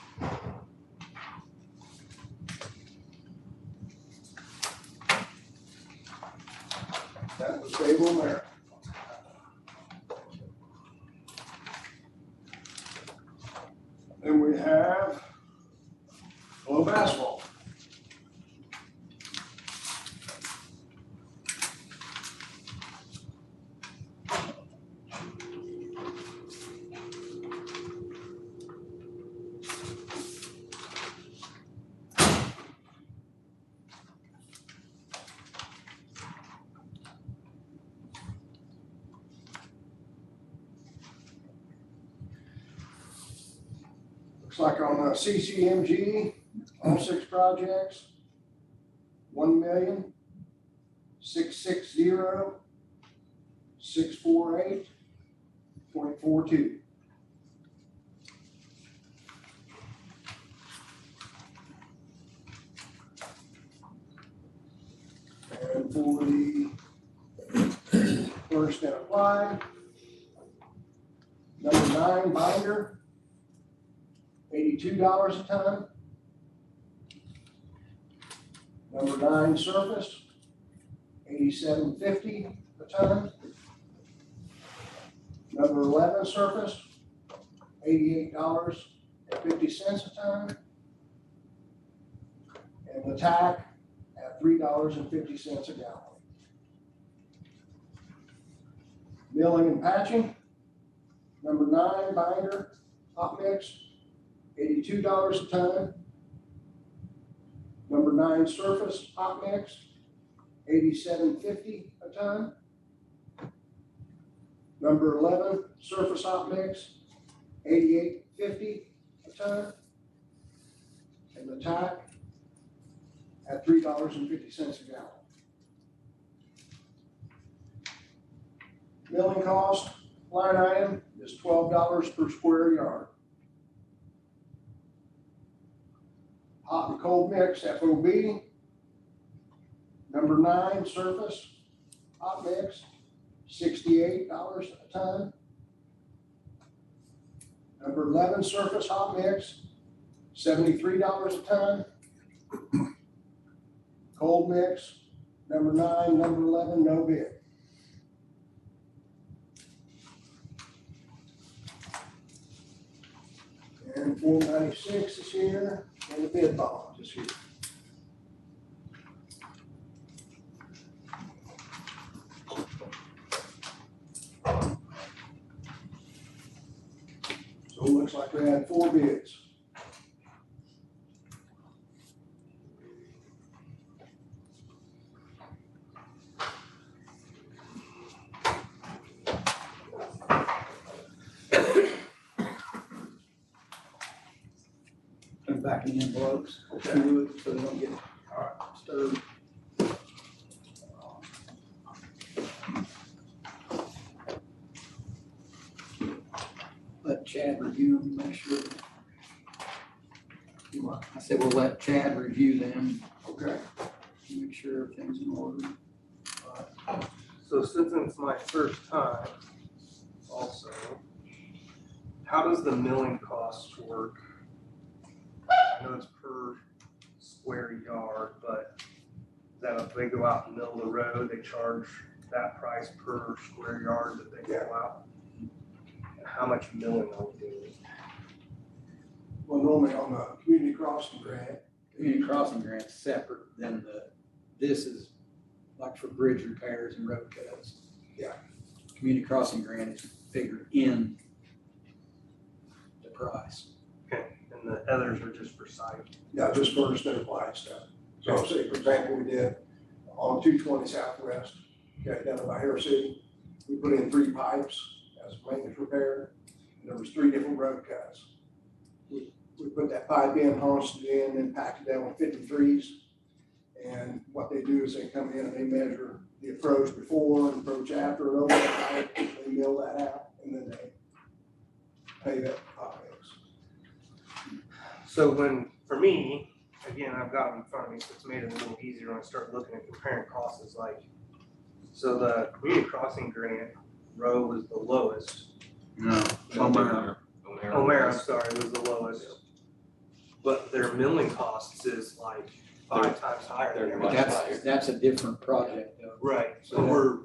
That was stable there. Then we have globe asphalt. Looks like on CCMG, all 6 projects, 1,660,648.42. And for the first and applied, number 9, binder, $82 a ton. Number 9, surface, $87.50 a ton. Number 11, surface, $88.50 a ton. And the tack at $3.50 a gallon. Milling and patching, number 9, binder, hot mix, $82 a ton. Number 9, surface hot mix, $87.50 a ton. Number 11, surface hot mix, $88.50 a ton. And the tack at $3.50 a gallon. Milling cost, line item is $12 per square yard. Hot and cold mix FOB. Number 9, surface hot mix, $68 a ton. Number 11, surface hot mix, $73 a ton. Cold mix, number 9, number 11, no bid. And Form 96 is here, and the bid bond is here. So it looks like we had 4 bids. Put them back in the envelopes, if you would, so they don't get 3rd. Let Chad review them, make sure. I said we'll let Chad review them, Okay. make sure everything's in order. So since it's my first time, also, how does the milling cost work? I know it's per square yard, but that if they go out and mill the road, they charge that price per square yard that they go out? How much milling are we doing? Well, normally on the community crossing grant, Community crossing grant's separate than this is like for bridge repairs and road cuts. Yeah. Community crossing grant is figured in the price. Okay, and the others are just for site. yeah, just for the snow flag stuff. So say, for example, we did on 220 Southwest, okay, down by Hair City, we put in 3 pipes as maintenance repair. And there was 3 different road cuts. We put that pipe in, haunched it in, and packed it down with 53s. And what they do is they come in and they measure the approach before and approach after, and over the pipe, they mill that out, and then they pay that hot mix. So when, for me, again, I've got it in front of me, so it's made it a little easier when I start looking at comparing costs is like, so the community crossing grant row was the lowest. No. O'Mara, I'm sorry, was the lowest. But their milling costs is like 5 times higher than they're much everybody higher. else. That's a different project though. Right, So so we're,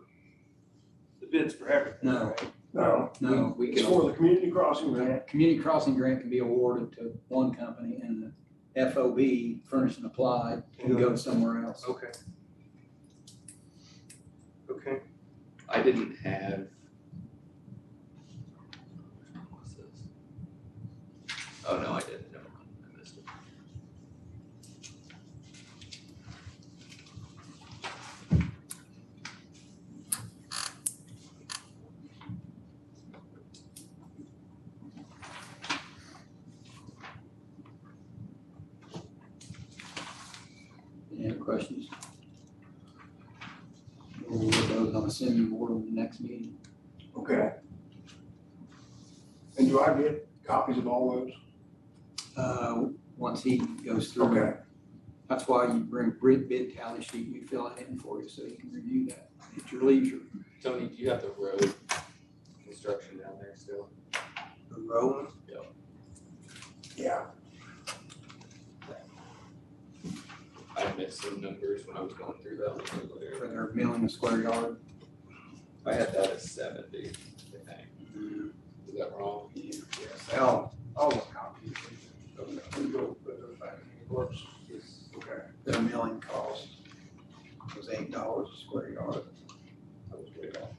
the bid's for everything, No. right? No, We it's can, for the community crossing grant. community crossing grant can be awarded to one company and the FOB, furnished and applied, can go somewhere else. Okay. Okay, I didn't have. What's this? Oh, no, I didn't, never mind, I missed it. Any other questions? We'll look at those, I'm assuming more on the next meeting. Okay. And do I get copies of all those? Once he goes through. Okay. That's why you bring bid tally sheet, we fill it in for you so you can review that at your leisure. Tony, do you have the road construction down there still? the road. Yeah. I missed some numbers when I was going through that one earlier. For their milling a square yard. I had that as 70, I think. Is that wrong? Yes. I'll look copies. We go put those back in the works. Okay. Their milling cost was $8 a square yard. I was way off.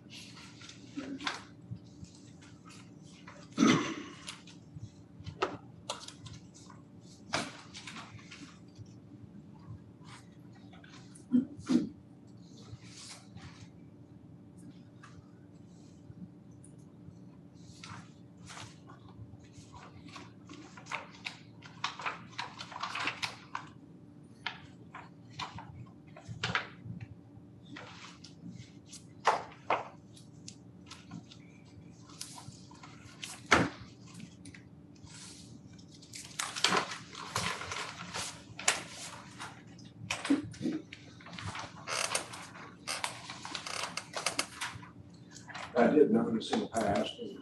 I did notice in the past, and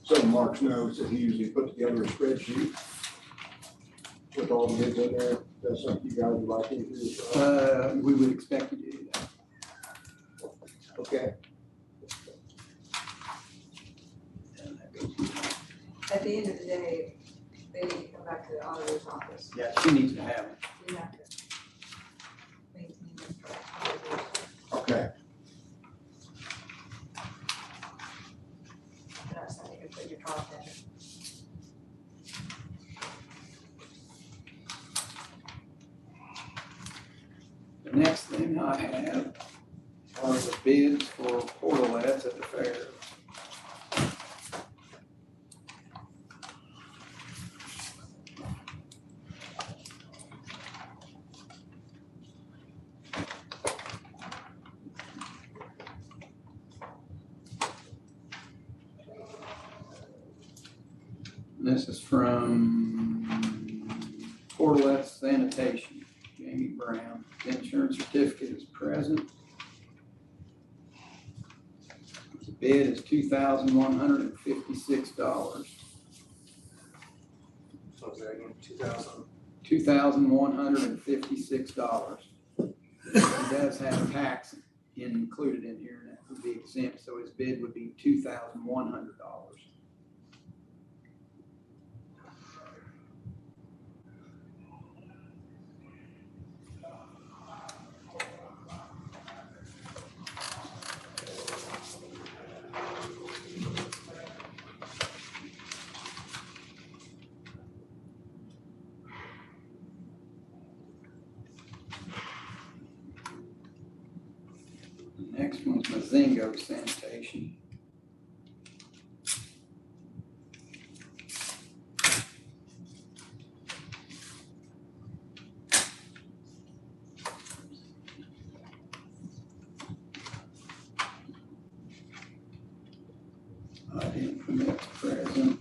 some of Mark's notes that he usually put together a spreadsheet with all the bids in there. That's something you guys would like to do as well. We would expect you to do that. Okay. And that goes- At the end of the day, they need to come back to the auditor's office. Yeah, she needs to have it. You have to maintain them for auditors. Okay. That's how you can put your cost in. The next thing I have are the bids for portalets at the fair. This is from Portlet Sanitation, Jamie Brown. The insurance certificate is present. The bid is $2,156. So is that again, 2,000? $2,156. He does have tax included in here, and that would be exempt, so his bid would be $2,100. The next one's Mazingo Sanitation. I didn't permit present.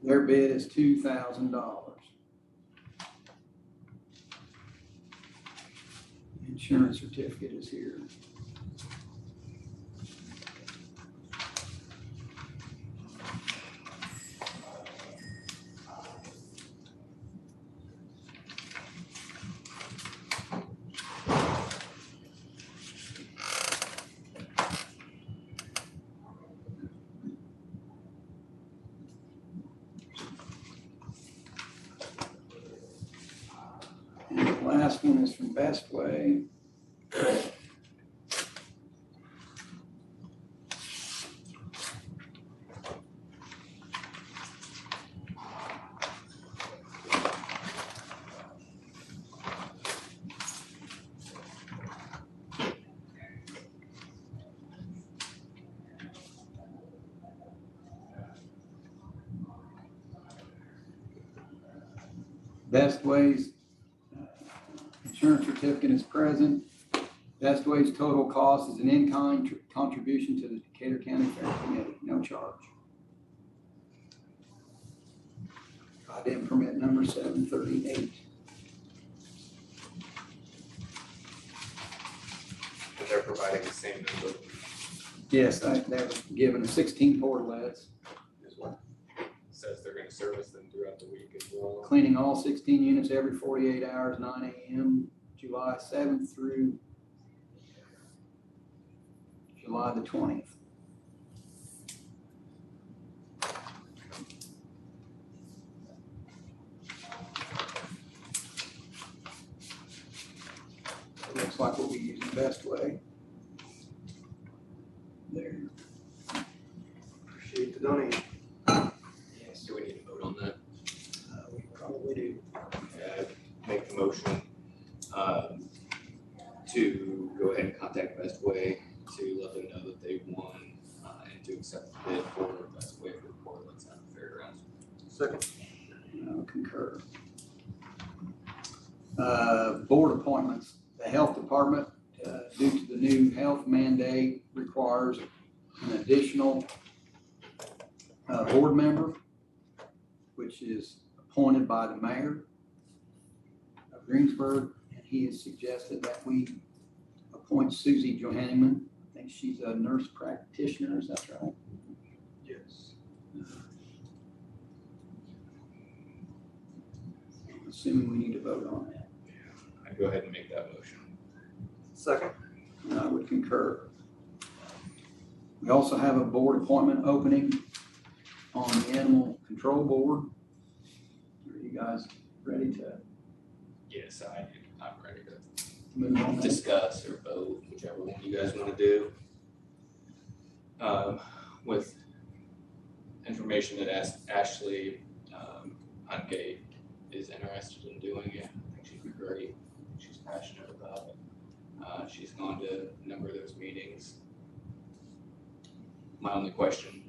Their bid is $2,000. Insurance certificate is here. And the last one is from Best Way. Best Way's insurance certificate is present. Best Way's total cost is an in-kind contribution to the Decatur County Fair Committee, no charge. I didn't permit number 738. And they're providing the same number Yes, they were given 16 portalets, as well. Says they're gonna service them throughout the week as well. cleaning all 16 units every 48 hours, 9 a.m., July 7th through July the 20th. It looks like we'll be using Best Way. There. Appreciate the donation. Yes, Do we need to vote on that? we probably do. Yeah, make the motion, to go ahead and contact Best Way to let them know that they won, and to accept the bid for Best Way for the Portland Sound Fairgrounds. Second. I'll concur. Board appointments. The Health Department, due to the new health mandate, requires an additional board member, which is appointed by the mayor of Greensburg, and he has suggested that we appoint Susie Johanneman. I think she's a nurse practitioner, is that right? Yes. Assuming we need to vote on that. I'd go ahead and make that motion. Second. I would concur. We also have a board appointment opening on the Animal Control Board. Are you guys ready to Yes, I'm ready to move on? that? discuss or vote, whichever one you guys wanna do. With information that Ashley, Hungate is interested in doing it, I think she'd be great, she's passionate about it. She's gone to a number of those meetings. My only question,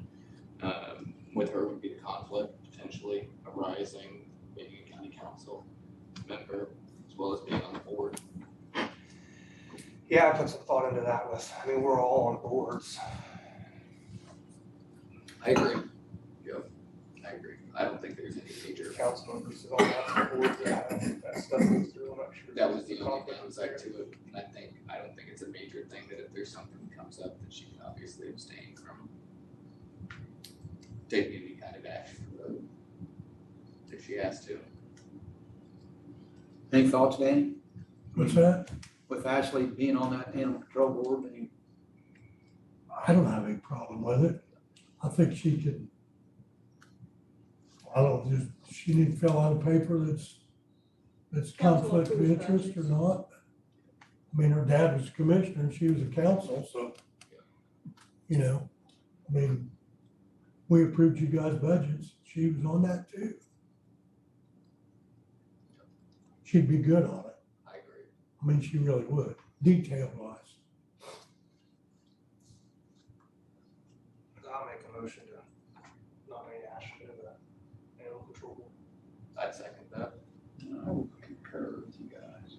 with her would be the conflict potentially arising, being a county council member, as well as being on the board. Yeah, I put some thought into that I mean, we're all on boards. I agree. Yep, I agree. I don't think there's any major. Council members sit on that board that stuff goes through, I'm not sure. That was the only downside to it. I don't think it's a major thing that if there's something that comes up, that she can obviously abstain from taking any kind of action if she has to. Any thoughts, Danny? What's that? With Ashley being on that animal control board, any I don't have any problem with it. I think she could, I don't, does she need to fill out a paper that's conflict of interest or not? I mean, her dad was a commissioner and she was a council, so, you know, I mean, we approved you guys' budgets. She was on that too. She'd be good on it. I agree. I mean, she really would, detail wise. I'll make a motion to nominate Ashley to the animal control board. I'd second that. I will concur with you guys.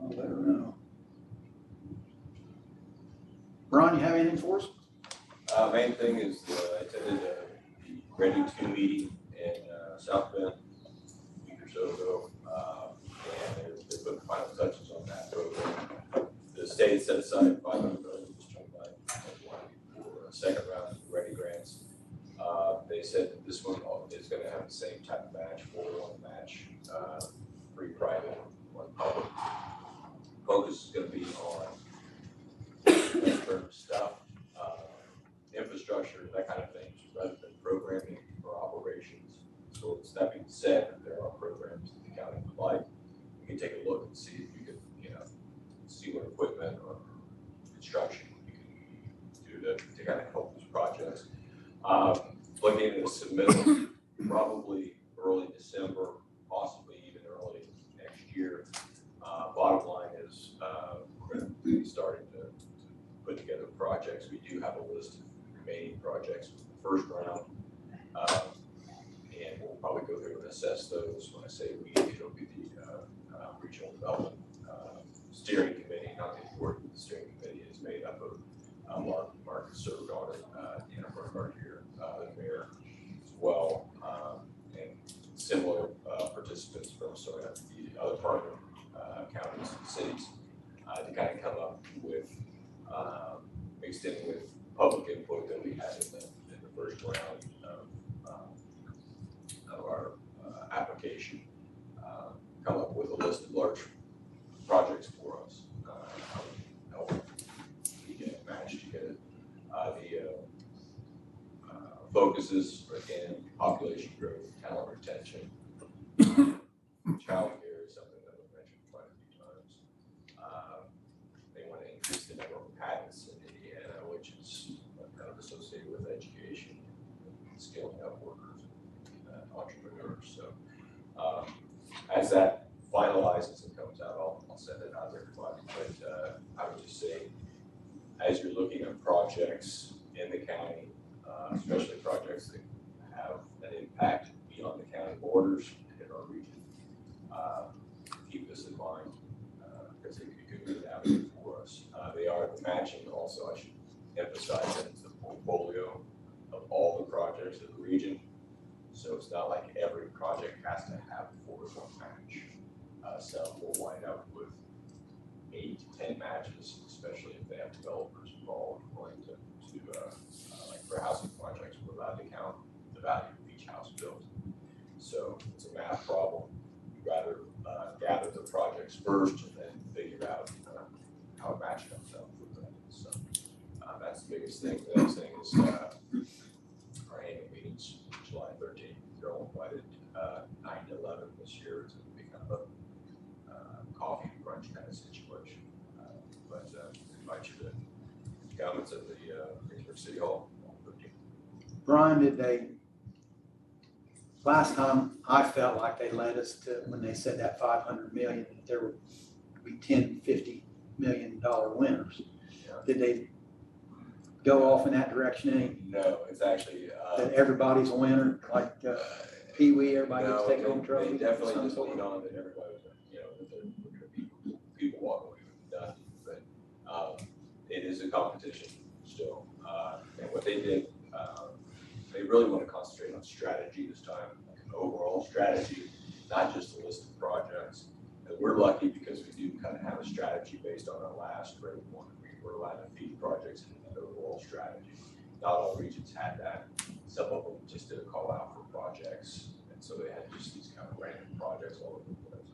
I'll let her know. Ron, you have anything for us? Main thing is, I attended the Ready 2 meeting in South Bend a week or so ago, and they're putting final touches on that program. The state set aside $500 million for a second round of Ready grants. They said that this one is going to have the same type of match, 4-1 match, 3 private, 1 public. Focus is going to be on stuff, infrastructure, that kind of thing, rather than programming or operations. So with that being said, if there are programs that the county would like, we can take a look and see if we could, see what equipment or construction we can do to kind of help these projects. Looking at a submittal probably early December, possibly even early next year. Bottom line is we're going to be starting to put together projects. We do have a list of remaining projects from the first round, and we'll probably go through and assess those. When I say we, it'll be the regional development steering committee, not the board. The steering committee is made up of Mark served on it, Anna Bernhardt here, the mayor as well, and similar participants from the other partner counties and cities to kind of come up with mixed in with public input that we had in the first round of our application, come up with a list of large projects for us. Help we get matched to get it. The focuses again, population growth, talent retention, child care is something that was mentioned quite a few times. They want to increase the number of patents in Indiana, which is kind of associated with education, scaling up workers, and entrepreneurs. So as that finalizes and comes out, I'll send it out to everybody. But I would just say, as you're looking at projects in the county, especially projects that have an impact beyond the county borders and in our region, keep this in mind because it could be a good avenue for us. They are the matching also, I should emphasize that it's the portfolio of all the projects in the region. So it's not like every project has to have a 4-1 match. So we'll wind up with 8 to 10 matches, especially if they have developers involved willing to like for housing projects, we're allowed to count the value of each house built. So it's a math problem. We'd rather gather the projects first and then figure out how a match comes up with them. So that's the biggest thing. The next thing is our annual meetings, July 13th. You're all invited 9 to 11 this year. It's going to be kind of a coffee and brunch kind of situation. But invite you to comments at the Greensburg City Hall on 13th. Brian, last time I felt like they led us to, when they said that 500 million, that there would be 10, $50 million winners. Yeah. Did they go off in that direction any? No, it's actually That everybody's a winner, like Pee Wee, everybody gets No, taken home they trophy? definitely some just sort? lean on that everybody was, you know, that there were gonna be people walking away with nothing, but, it is a competition still. And what they did, they really want to concentrate on strategy this time, like an overall strategy, not just a list of projects. And we're lucky because we do kind of have a strategy based on our last grade one. We were allowed to feed projects in that overall strategy. Not all regions had that. Some of them just did a call out for projects. And so they had just these kind of random projects all over the place.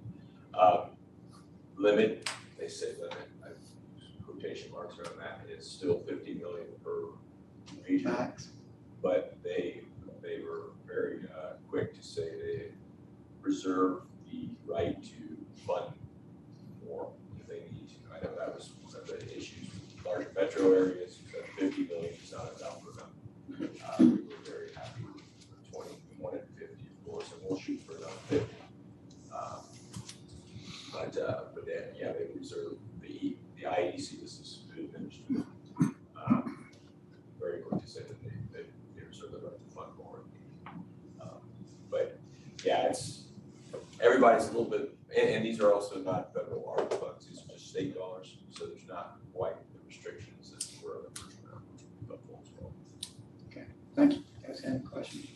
Limit, they say limit, I quotation marks around that, is still 50 million per region. Max. But they were very quick to say they reserve the right to fund more if they need to. I know that was one of the issues with larger metro areas, that 50 million is not enough for them. We were very happy with 20, we wanted 50 of course, and we'll shoot for another 50. But then, yeah, they reserve the IEDC, this is food administration. Very quick to say that they reserve the right to fund more. But yeah, everybody's a little bit, and these are also not federal ARPA funds, these are just state dollars, so there's not quite the restrictions that were in the first round. But well. Thank you. Guys, any questions?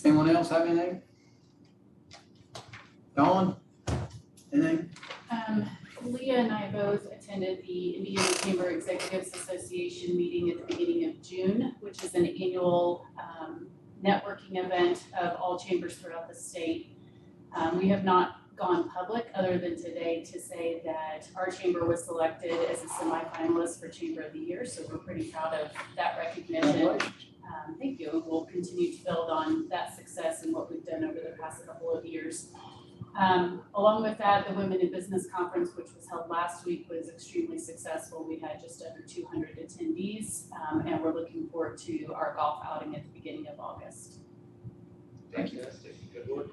Anyone else have anything? Dawn? Anything? Leah and I both attended the Indiana Chamber Executives Association meeting at the beginning of June, which is an annual networking event of all chambers throughout the state. We have not gone public other than today to say that our chamber was selected as a semifinalist for Chamber of the Year, so we're pretty proud of that recognition. Thank you, and we'll continue to build on that success and what we've done over the past couple of years. Along with that, the Women in Business Conference, which was held last week, was extremely successful. We had just under 200 attendees, and we're looking forward to our golf outing at the beginning of August. Fantastic. Good work.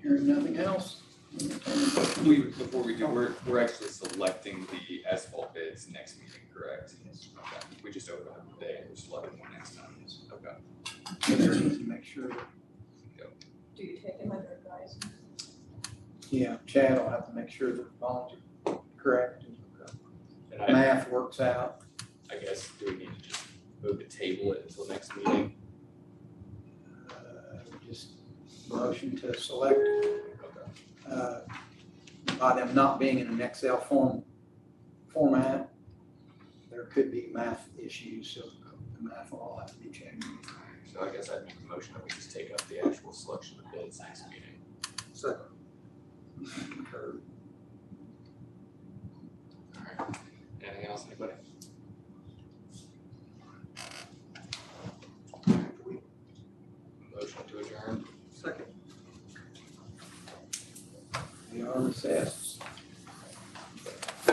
Hearing nothing else? Before we do, we're actually selecting the asphalt bids next meeting, correct? Yes. Okay, we just opened up today, and we're selecting one next time, okay. Make sure that, Do you take him under advisement? yeah, Chad will have to make sure that the bonds are correct And and math works out. I guess, do we need to just move the table it until next meeting? Just motion to select, by them not being in an Excel format, there could be math issues, so the math will all have to be checked. So I guess I'd make a motion that we just take up the actual selection of bids next meeting. Second. Alright, anything else, anybody? Motion to adjourn? Second. We are recessed.